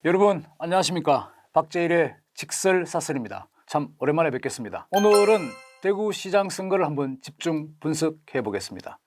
여러분 안녕하십니까. 박재일의 직설사설입니다. 참 오랜만에 뵙겠습니다. 오늘은 대구시장 선거를 한번 집중 분석해 보겠습니다.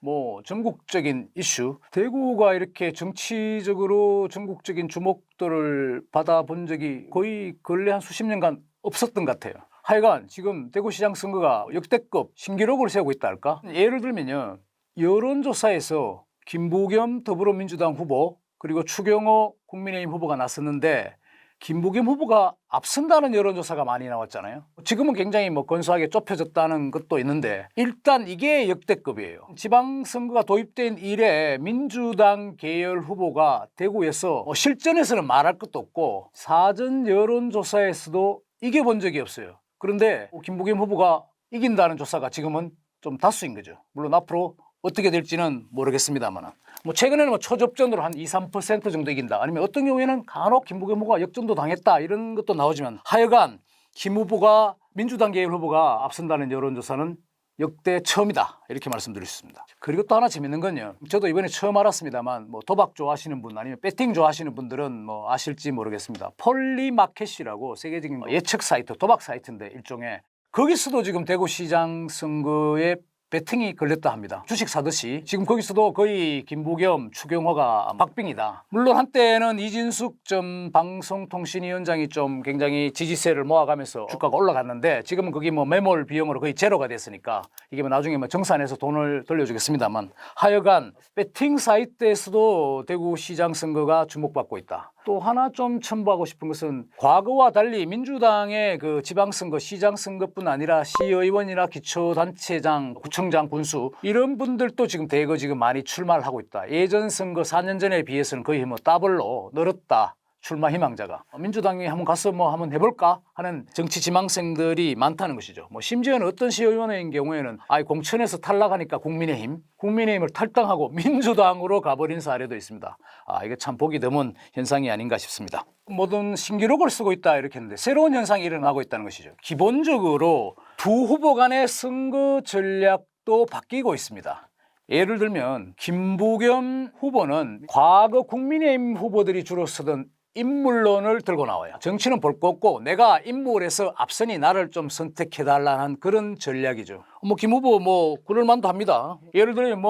전국적인 이슈, 대구가 이렇게 정치적으로 전국적인 주목도를 받아본 적이 거의 근래 한 수십 년간 없었던 것 같아요. 하여간 지금 대구시장 선거가 역대급 신기록을 세우고 있다 할까? 예를 들면요, 여론조사에서 김부겸 더불어민주당 후보 그리고 추경호 국민의힘 후보가 나섰는데 김부겸 후보가 앞선다는 여론조사가 많이 나왔잖아요. 지금은 굉장히 건소하게 좁혀졌다는 것도 있는데 일단 이게 역대급이에요. 지방선거가 도입된 이래 민주당 계열 후보가 대구에서 실전에서는 말할 것도 없고 사전 여론조사에서도 이겨본 적이 없어요. 그런데 김부겸 후보가 이긴다는 조사가 지금은 좀 다수인 거죠. 물론 앞으로 어떻게 될지는 모르겠습니다만 최근에는 초접전으로 한 2, 3% 정도 이긴다, 아니면 어떤 경우에는 간혹 김부겸 후보가 역전도 당했다 이런 것도 나오지만 하여간 김 후보가 민주당 계열 후보가 앞선다는 여론조사는 역대 처음이다 이렇게 말씀드릴 수 있습니다. 그리고 또 하나 재밌는 건요, 저도 이번에 처음 알았습니다만 도박 좋아하시는 분 아니면 배팅 좋아하시는 분들은 아실지 모르겠습니다. 폴리마켓이라고 세계적인 예측 사이트, 도박 사이트인데 일종의, 거기서도 지금 대구시장 선거에 배팅이 걸렸다 합니다. 주식 사듯이 지금 거기서도 거의 김부겸, 추경호가 박빙이다. 물론 한때는 이진숙 전 방송통신위원장이 좀 굉장히 지지세를 모아가면서 주가가 올라갔는데 지금은 거기 매몰 비용으로 거의 제로가 됐으니까 이게 나중에 정산해서 돈을 돌려주겠습니다만 하여간 배팅 사이트에서도 대구시장 선거가 주목받고 있다. 또 하나 좀 첨부하고 싶은 것은 과거와 달리 민주당의 그 지방선거, 시장선거뿐 아니라 시의원이나 기초단체장, 구청장, 군수 이런 분들도 지금 대거 지금 많이 출마를 하고 있다. 예전 선거 4년 전에 비해서는 거의 더블로 늘었다. 출마 희망자가. 민주당이 한번 가서 한번 해볼까 하는 정치 지망생들이 많다는 것이죠. 심지어는 어떤 시의원의 경우에는 공천에서 탈락하니까 국민의힘을 탈당하고 민주당으로 가버린 사례도 있습니다. 이게 참 보기 드문 현상이 아닌가 싶습니다. 모든 신기록을 쓰고 있다 이렇게 했는데 새로운 현상이 일어나고 있다는 것이죠. 기본적으로 두 후보 간의 선거 전략도 바뀌고 있습니다. 예를 들면 김부겸 후보는 과거 국민의힘 후보들이 주로 쓰던 인물론을 들고 나와요. 정치는 볼 거 없고 내가 인물에서 앞서니 나를 좀 선택해달라는 그런 전략이죠. 김 후보 그럴만도 합니다. 예를 들면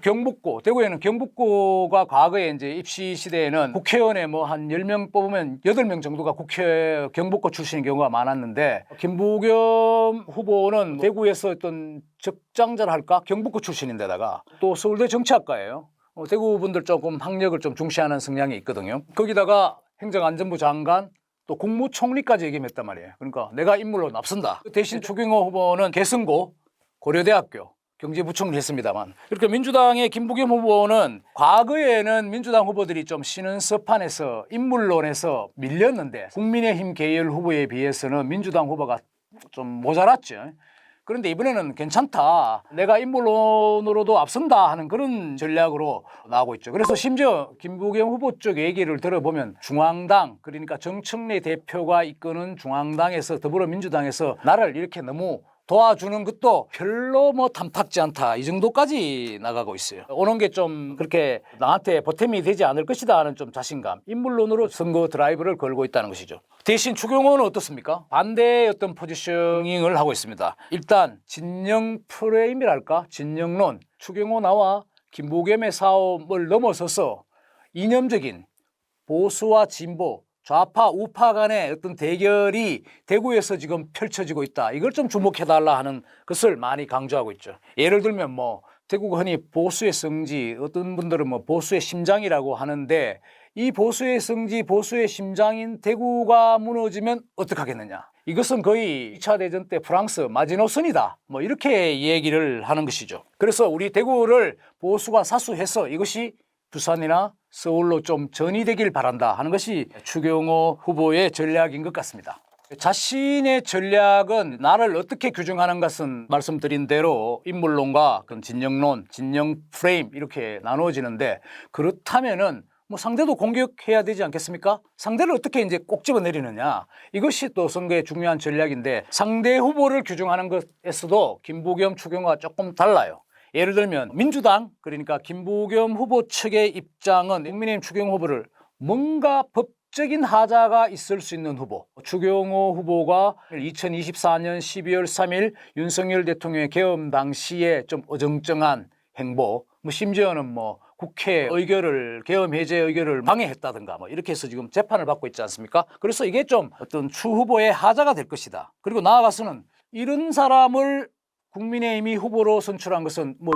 경북고, 대구에는 경북고가 과거에 이제 입시 시대에는 국회의원에 한 10명 뽑으면 8명 정도가 경북고 출신인 경우가 많았는데 김부겸 후보는 대구에서 어떤 적장자를 할까? 경북고 출신인데다가 또 서울대 정치학과예요. 대구 분들 조금 학력을 좀 중시하는 성향이 있거든요. 거기다가 행정안전부 장관 또 국무총리까지 얘기했단 말이에요. 그러니까 내가 인물로 앞선다. 대신 추경호 후보는 개성고, 고려대학교 경제부총리 했습니다만, 그렇게 민주당의 김부겸 후보는 과거에는 민주당 후보들이 좀 쉬는 서판에서 인물론에서 밀렸는데 국민의힘 계열 후보에 비해서는 민주당 후보가 좀 모자랐죠. 그런데 이번에는 괜찮다, 내가 인물론으로도 앞선다 하는 그런 전략으로 나오고 있죠. 그래서 심지어 김부겸 후보 쪽 얘기를 들어보면 중앙당, 그러니까 정청래 대표가 이끄는 중앙당에서 더불어민주당에서 나를 이렇게 너무 도와주는 것도 별로 탐탁지 않다, 이 정도까지 나가고 있어요. 오는 게 좀 그렇게 나한테 보탬이 되지 않을 것이다 하는 좀 자신감, 인물론으로 선거 드라이브를 걸고 있다는 것이죠. 대신 추경호는 어떻습니까? 반대의 어떤 포지셔닝을 하고 있습니다. 일단 진영 프레임이랄까, 진영론, 추경호 나와 김부겸의 싸움을 넘어서서 이념적인 보수와 진보, 좌파, 우파 간의 어떤 대결이 대구에서 지금 펼쳐지고 있다. 이걸 좀 주목해달라 하는 것을 많이 강조하고 있죠. 예를 들면 대구가 흔히 보수의 성지, 어떤 분들은 보수의 심장이라고 하는데 이 보수의 성지, 보수의 심장인 대구가 무너지면 어떡하겠느냐. 이것은 거의 2차 대전 때 프랑스 마지노선이다. 이렇게 얘기를 하는 것이죠. 그래서 우리 대구를 보수가 사수해서 이것이 부산이나 서울로 좀 전이되길 바란다 하는 것이 추경호 후보의 전략인 것 같습니다. 자신의 전략은 나를 어떻게 규정하는 것은 말씀드린 대로 인물론과 진영론, 진영 프레임 이렇게 나누어지는데, 그렇다면은 상대도 공격해야 되지 않겠습니까? 상대를 어떻게 이제 꼭 집어내리느냐, 이것이 또 선거의 중요한 전략인데, 상대 후보를 규정하는 것에서도 김부겸, 추경호가 조금 달라요. 예를 들면 민주당, 그러니까 김부겸 후보 측의 입장은 국민의힘 추경호 후보를 뭔가 전국적인 하자가 있을 수 있는 후보, 추경호 후보가 2024년 12월 3일 윤석열 대통령의 계엄 당시에 좀 어정쩡한 행보, 뭐 심지어는 뭐 국회 의결을 계엄 해제 의결을 방해했다든가 뭐 이렇게 해서 지금 재판을 받고 있지 않습니까? 그래서 이게 좀 어떤 추 후보의 하자가 될 것이다. 그리고 나아가서는 이런 사람을 국민의힘이 후보로 선출한 것은 뭐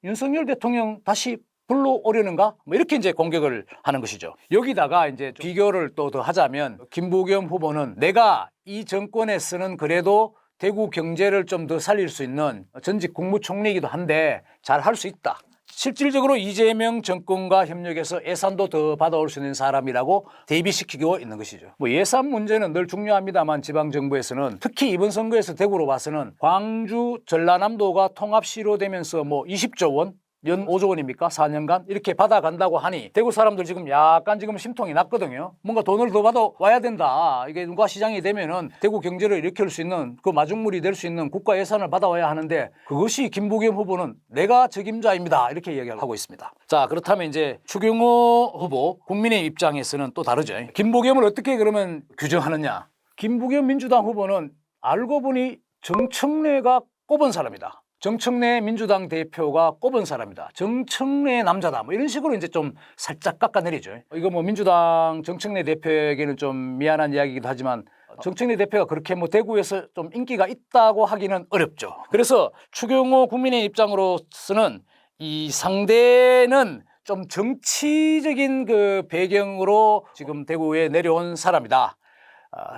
윤석열 대통령 다시 불러오려는가? 뭐 이렇게 이제 공격을 하는 것이죠. 여기다가 이제 비교를 또 더 하자면 김부겸 후보는 내가 이 정권에서는 그래도 대구 경제를 좀 더 살릴 수 있는 전직 국무총리이기도 한데 잘 할 수 있다. 실질적으로 이재명 정권과 협력해서 예산도 더 받아올 수 있는 사람이라고 대비시키고 있는 것이죠. 뭐 예산 문제는 늘 중요합니다만 지방정부에서는 특히 이번 선거에서 대구로 봐서는 광주, 전라남도가 통합시로 되면서 뭐 20조 원, 연 5조 원입니까? 4년간 이렇게 받아간다고 하니 대구 사람들 지금 약간 지금 심통이 났거든요. 뭔가 돈을 더 받아와야 된다. 이게 누가 시장이 되면은 대구 경제를 일으킬 수 있는 그 마중물이 될 수 있는 국가 예산을 받아와야 하는데 그것이 김부겸 후보는 내가 책임자입니다. 이렇게 이야기하고 있습니다. 자, 그렇다면 이제 추경호 후보 국민의 입장에서는 또 다르죠. 김부겸을 어떻게 그러면 규정하느냐? 김부겸 민주당 후보는 알고 보니 정청래가 꼽은 사람이다. 정청래 민주당 대표가 꼽은 사람이다. 정청래 남자다. 뭐 이런 식으로 이제 좀 살짝 깎아내리죠. 이거 뭐 민주당 정청래 대표에게는 좀 미안한 이야기이기도 하지만 정청래 대표가 그렇게 뭐 대구에서 좀 인기가 있다고 하기는 어렵죠. 그래서 추경호 국민의 입장으로서는 이 상대는 좀 정치적인 그 배경으로 지금 대구에 내려온 사람이다.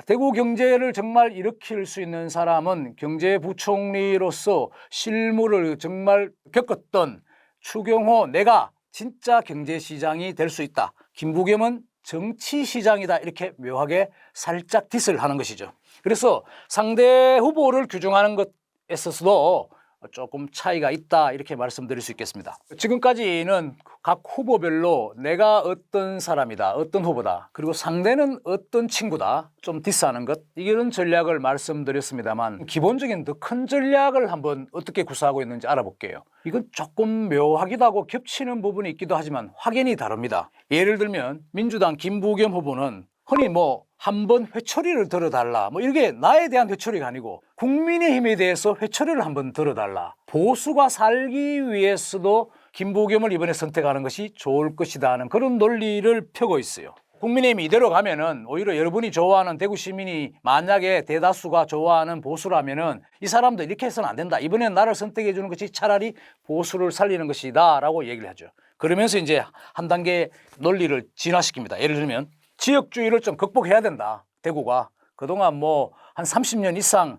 대구 경제를 정말 일으킬 수 있는 사람은 경제부총리로서 실무를 정말 겪었던 추경호 내가 진짜 경제시장이 될 수 있다. 김부겸은 정치시장이다. 이렇게 묘하게 살짝 디스를 하는 것이죠. 그래서 상대 후보를 규정하는 것에 있어서도 조금 차이가 있다 이렇게 말씀드릴 수 있겠습니다. 지금까지는 각 후보별로 내가 어떤 사람이다, 어떤 후보다, 그리고 상대는 어떤 친구다 좀 디스하는 것 이런 전략을 말씀드렸습니다만 기본적인 더 큰 전략을 한번 어떻게 구사하고 있는지 알아볼게요. 이건 조금 묘하기도 하고 겹치는 부분이 있기도 하지만 확연히 다릅니다. 예를 들면 민주당 김부겸 후보는 흔히 뭐 한번 회초리를 들어달라 뭐 이게 나에 대한 회초리가 아니고 국민의힘에 대해서 회초리를 한번 들어달라. 보수가 살기 위해서도 김부겸을 이번에 선택하는 것이 좋을 것이다 하는 그런 논리를 펴고 있어요. 국민의힘이 이대로 가면은 오히려 여러분이 좋아하는 대구 시민이 만약에 대다수가 좋아하는 보수라면은 이 사람도 이렇게 해서는 안 된다. 이번엔 나를 선택해 주는 것이 차라리 보수를 살리는 것이다 라고 얘기를 하죠. 그러면서 이제 한 단계 논리를 진화시킵니다. 예를 들면 지역주의를 좀 극복해야 된다. 대구가 그동안 뭐 한 30년 이상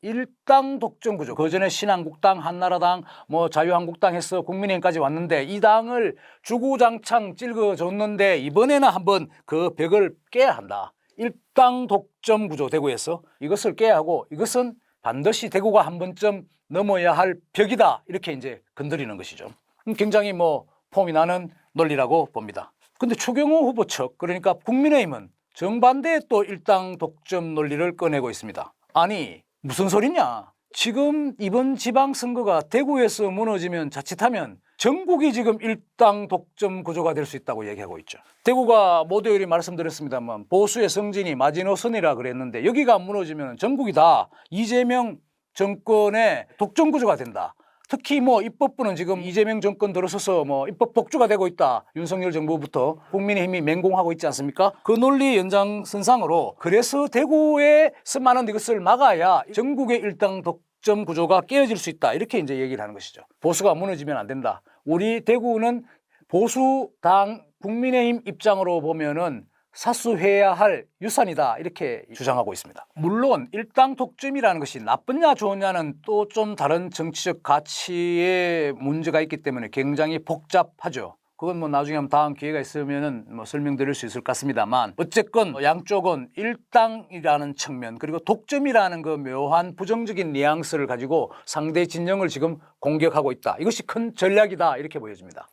일당 독점 구조. 그전에 신한국당, 한나라당, 뭐 자유한국당 해서 국민의힘까지 왔는데 이 당을 주구장창 찔거줬는데 이번에는 한번 그 벽을 깨야 한다. 일당 독점 구조 대구에서 이것을 깨야 하고 이것은 반드시 대구가 한 번쯤 넘어야 할 벽이다. 이렇게 이제 건드리는 것이죠. 굉장히 뭐 폼이 나는 논리라고 봅니다. 근데 추경호 후보 측 그러니까 국민의힘은 정반대의 또 일당 독점 논리를 꺼내고 있습니다. 아니 무슨 소리냐? 지금 이번 지방선거가 대구에서 무너지면 자칫하면 전국이 지금 일당 독점 구조가 될 수 있다고 얘기하고 있죠. 대구가 모두요리 말씀드렸습니다만 보수의 성진이 마지노선이라 그랬는데 여기가 무너지면 전국이 다 이재명 정권의 독점 구조가 된다. 특히 뭐 입법부는 지금 이재명 정권 들어서서 뭐 입법 독주가 되고 있다. 윤석열 정부부터 국민의힘이 맹공하고 있지 않습니까? 그 논리 연장선상으로 그래서 대구에서 많은 이것을 막아야 전국의 일당 독점 구조가 깨어질 수 있다. 이렇게 이제 얘기를 하는 것이죠. 보수가 무너지면 안 된다. 우리 대구는 보수당 국민의힘 입장으로 보면은 사수해야 할 유산이다 이렇게 주장하고 있습니다. 물론 일당 독점이라는 것이 나쁘냐 좋으냐는 또 좀 다른 정치적 가치의 문제가 있기 때문에 굉장히 복잡하죠. 그건 뭐 나중에 한번 다음 기회가 있으면은 뭐 설명드릴 수 있을 것 같습니다만 어쨌건 양쪽은 일당이라는 측면 그리고 독점이라는 그 묘한 부정적인 뉘앙스를 가지고 상대 진영을 지금 공격하고 있다. 이것이 큰 전략이다 이렇게 보여집니다.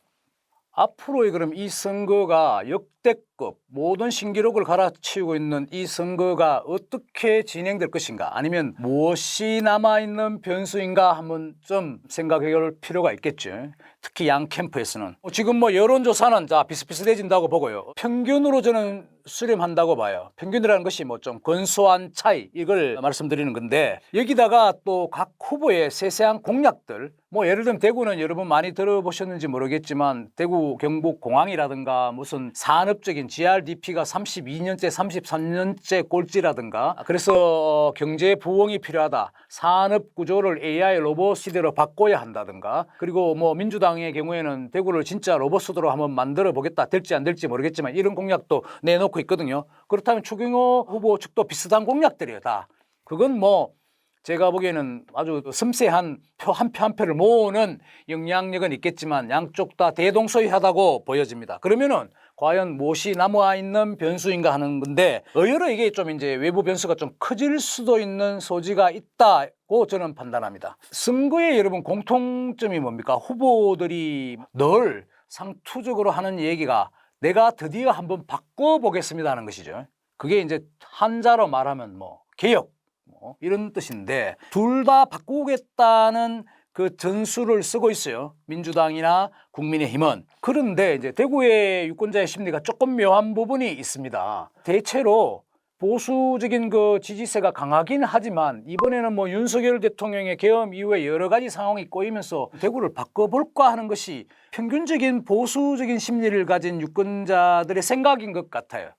앞으로 그럼 이 선거가 역대 역대급 모든 신기록을 갈아치우고 있는 이 선거가 어떻게 진행될 것인가, 아니면 무엇이 남아있는 변수인가 한번 좀 생각해 볼 필요가 있겠죠. 특히 양 캠프에서는 지금 뭐 여론조사는 자 비슷비슷해진다고 보고요. 평균으로 저는 수렴한다고 봐요. 평균이라는 것이 뭐 좀 근소한 차이, 이걸 말씀드리는 건데, 여기다가 또 각 후보의 세세한 공약들, 뭐 예를 들면 대구는 여러분 많이 들어보셨는지 모르겠지만 대구 경북 공항이라든가 무슨 산업적인 GRDP가 32년째 33년째 꼴찌라든가, 그래서 경제 부흥이 필요하다, 산업 구조를 AI 로봇 시대로 바꿔야 한다든가, 그리고 뭐 민주당의 경우에는 대구를 진짜 로봇 수도로 한번 만들어 보겠다, 될지 안 될지 모르겠지만 이런 공약도 내놓고 있거든요. 그렇다면 추경호 후보 측도 비슷한 공약들이에요. 다 그건 뭐 제가 보기에는 아주 섬세한 표 한 표 한 표를 모으는 영향력은 있겠지만 양쪽 다 대동소이하다고 보여집니다. 그러면은 과연 무엇이 남아있는 변수인가 하는 건데, 의외로 이게 좀 이제 외부 변수가 좀 커질 수도 있는 소지가 있다고 저는 판단합니다. 선거에 여러분 공통점이 뭡니까? 후보들이 늘 상투적으로 하는 얘기가 내가 드디어 한번 바꿔보겠습니다 하는 것이죠. 그게 이제 한자로 말하면 뭐 개혁 이런 뜻인데, 둘 다 바꾸겠다는 그 전술을 쓰고 있어요. 민주당이나 국민의힘은. 그런데 이제 대구의 유권자의 심리가 조금 묘한 부분이 있습니다. 대체로 보수적인 그 지지세가 강하긴 하지만 이번에는 뭐 윤석열 대통령의 계엄 이후에 여러 가지 상황이 꼬이면서 대구를 바꿔볼까 하는 것이 평균적인 보수적인 심리를 가진 유권자들의 생각인 것 같아요.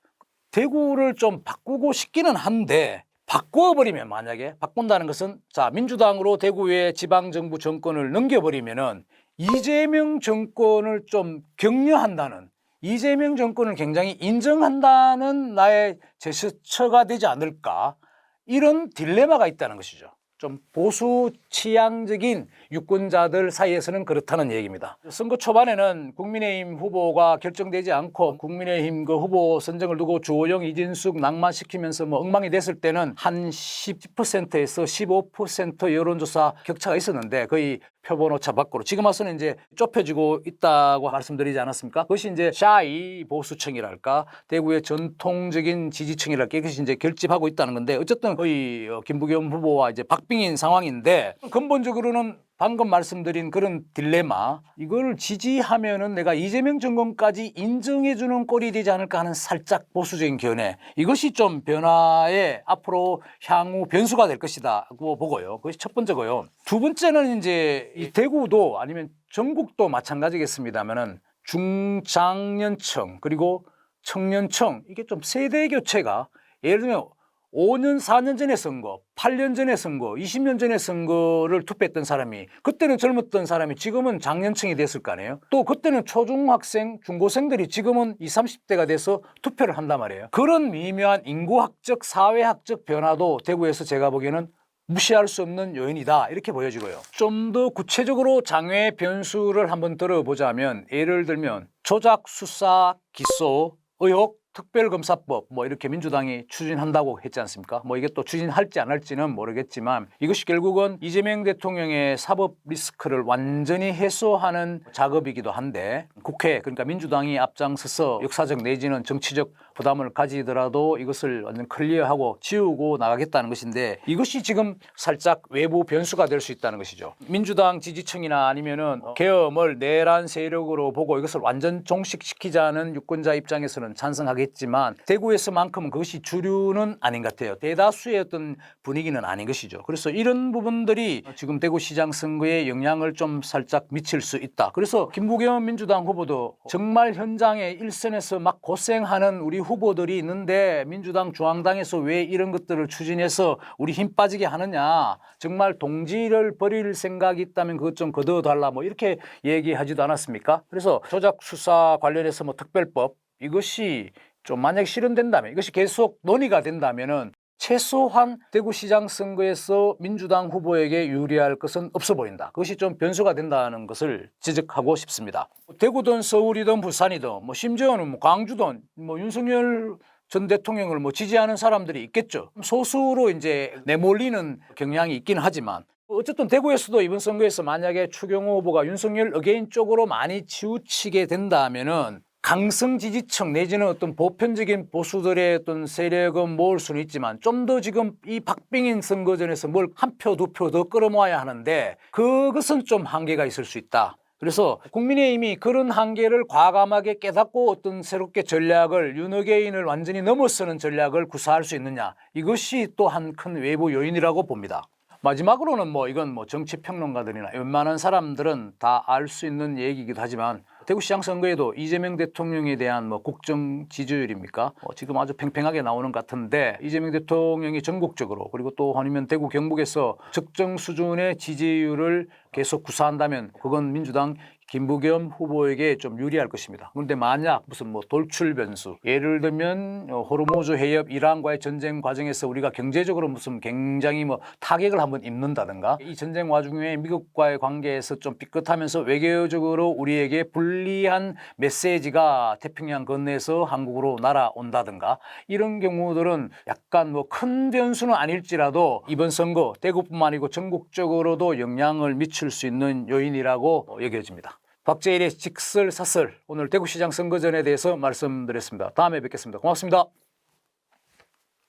대구를 좀 바꾸고 싶기는 한데, 바꿔버리면, 만약에 바꾼다는 것은 자 민주당으로 대구의 지방정부 정권을 넘겨버리면은 이재명 정권을 좀 격려한다는, 이재명 정권을 굉장히 인정한다는 나의 제스처가 되지 않을까, 이런 딜레마가 있다는 것이죠. 좀 보수 취향적인 유권자들 사이에서는 그렇다는 얘기입니다. 선거 초반에는 국민의힘 후보가 결정되지 않고 국민의힘 그 후보 선정을 두고 주호영, 이진숙 낭만시키면서 뭐 엉망이 됐을 때는 한 10%에서 15% 여론조사 격차가 있었는데 거의 표본 오차 밖으로, 지금 와서는 이제 좁혀지고 있다고 말씀드리지 않았습니까? 그것이 이제 샤이 보수층이랄까, 대구의 전통적인 지지층이랄까, 이것이 이제 결집하고 있다는 건데, 어쨌든 거의 김부겸 후보와 이제 박빙인 상황인데, 근본적으로는 방금 말씀드린 그런 딜레마, 이걸 지지하면은 내가 이재명 정권까지 인정해주는 꼴이 되지 않을까 하는 살짝 보수적인 견해, 이것이 좀 변화의 앞으로 향후 변수가 될 것이다고 보고요. 그것이 첫 번째고요. 두 번째는 이제 이 대구도 아니면 전국도 마찬가지겠습니다만은 중장년층 그리고 청년층, 이게 좀 세대 교체가, 예를 들면 5년, 4년 전에 선거, 8년 전에 선거, 20년 전에 선거를 투표했던 사람이, 그때는 젊었던 사람이 지금은 장년층이 됐을 거 아니에요. 또 그때는 초중학생, 중고생들이 지금은 20, 30대가 돼서 투표를 한단 말이에요. 그런 미묘한 인구학적, 사회학적 변화도 대구에서 제가 보기에는 무시할 수 없는 요인이다, 이렇게 보여지고요. 좀 더 구체적으로 장외 변수를 한번 들어보자면, 예를 들면 조작, 수사, 기소, 의혹, 특별검사법 뭐 이렇게 민주당이 추진한다고 했지 않습니까? 뭐 이게 또 추진할지 안 할지는 모르겠지만 이것이 결국은 이재명 대통령의 사법 리스크를 완전히 해소하는 작업이기도 한데, 국회, 그러니까 민주당이 앞장서서 역사적 내지는 정치적 부담을 가지더라도 이것을 완전 클리어하고 지우고 나가겠다는 것인데, 이것이 지금 살짝 외부 변수가 될 수 있다는 것이죠. 민주당 지지층이나 아니면은 계엄을 내란 세력으로 보고 이것을 완전 종식시키자는 유권자 입장에서는 찬성하겠지만, 대구에서만큼은 그것이 주류는 아닌 것 같아요. 대다수의 어떤 분위기는 아닌 것이죠. 그래서 이런 부분들이 지금 대구시장 선거에 영향을 좀 살짝 미칠 수 있다. 그래서 김부겸 민주당 후보도 정말 현장에 일선에서 막 고생하는 우리 후보들이 있는데 민주당 중앙당에서 왜 이런 것들을 추진해서 우리 힘 빠지게 하느냐, 정말 동지를 버릴 생각이 있다면 그것 좀 거둬달라, 뭐 이렇게 얘기하지도 않았습니까? 그래서 조작 수사 관련해서 뭐 특별법, 이것이 좀 만약 실현된다면, 이것이 계속 논의가 된다면은 최소한 대구시장 선거에서 민주당 후보에게 유리할 것은 없어 보인다. 그것이 좀 변수가 된다는 것을 지적하고 싶습니다. 대구든 서울이든 부산이든 뭐 심지어는 뭐 광주든 뭐 윤석열 전 대통령을 뭐 지지하는 사람들이 있겠죠. 소수로 이제 내몰리는 경향이 있긴 하지만, 어쨌든 대구에서도 이번 선거에서 만약에 추경호 후보가 윤석열 어게인 쪽으로 많이 치우치게 된다면은 강성 지지층 내지는 어떤 보편적인 보수들의 어떤 세력은 모을 수는 있지만 좀 더 지금 이 박빙인 선거전에서 뭘 한 표, 두 표 더 끌어모아야 하는데 그것은 좀 한계가 있을 수 있다. 그래서 국민의힘이 그런 한계를 과감하게 깨닫고 어떤 새롭게 전략을 윤핵인을 완전히 넘어서는 전략을 구사할 수 있느냐, 이것이 또 한 큰 외부 요인이라고 봅니다. 마지막으로는 이건 정치평론가들이나 웬만한 사람들은 다 알 수 있는 얘기이기도 하지만 대구시장 선거에도 이재명 대통령에 대한 국정 지지율입니까? 지금 아주 팽팽하게 나오는 것 같은데 이재명 대통령이 전국적으로 그리고 또 아니면 대구 경북에서 적정 수준의 지지율을 계속 구사한다면 그건 민주당 김부겸 후보에게 좀 유리할 것입니다. 그런데 만약 무슨 돌출 변수, 예를 들면 호르무즈 해협 이란과의 전쟁 과정에서 우리가 경제적으로 무슨 굉장히 타격을 한번 입는다든가, 이 전쟁 와중에 미국과의 관계에서 좀 삐끗하면서 외교적으로 우리에게 불리한 메시지가 태평양 건너에서 한국으로 날아온다든가, 이런 경우들은 약간 큰 변수는 아닐지라도 이번 선거 대구뿐만 아니고 전국적으로도 영향을 미칠 수 있는 요인이라고 여겨집니다. 박재일의 직설사설, 오늘 대구시장 선거전에 대해서 말씀드렸습니다. 다음에 뵙겠습니다. 고맙습니다.